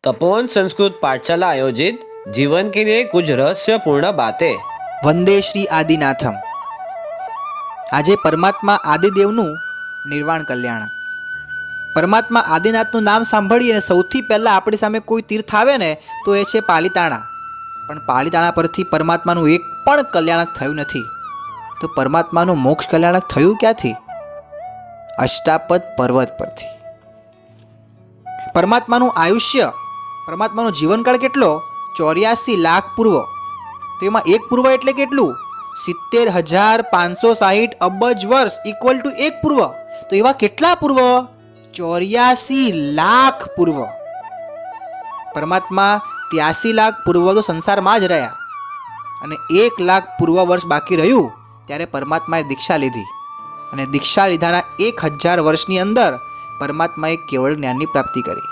तपोवन संस्कृत पाठशाला आयोजित जीवन के लिए कुछ रहस्यपूर्ण बातें। વંદે શ્રી આદિનાથમ। આજે પરમાત્મા આદિદેવનું નિર્વાણ કલ્યાણ। પરમાત્મા આદિનાથનું નામ સાંભળીએ અને સૌથી પહેલાં આપણી સામે કોઈ તીર્થ આવે ને તો એ છે પાલિતાણા। પણ પાલિતાણા પરથી પરમાત્માનું એક પણ કલ્યાણક થયું નથી। તો પરમાત્માનું મોક્ષ કલ્યાણક થયું ક્યાંથી? અષ્ટાપદ પર્વત પરથી। પરમાત્માનું આયુષ્ય, પરમાત્માનો જીવનકાળ કેટલો? 84 લાખ પૂર્વ। તો એમાં એક પૂર્વ એટલે કેટલું? 70,560 અબજ વર્ષ ઇક્વલ ટુ એક પૂર્વ। તો એવા કેટલા પૂર્વ? 84 લાખ પૂર્વ। પરમાત્મા 83 લાખ પૂર્વ તો સંસારમાં જ રહ્યા અને 1 લાખ પૂર્વ વર્ષ બાકી રહ્યું ત્યારે પરમાત્માએ દીક્ષા લીધી અને દીક્ષા લીધાના 1000 વર્ષની અંદર પરમાત્માએ કેવળ જ્ઞાનની પ્રાપ્તિ કરી।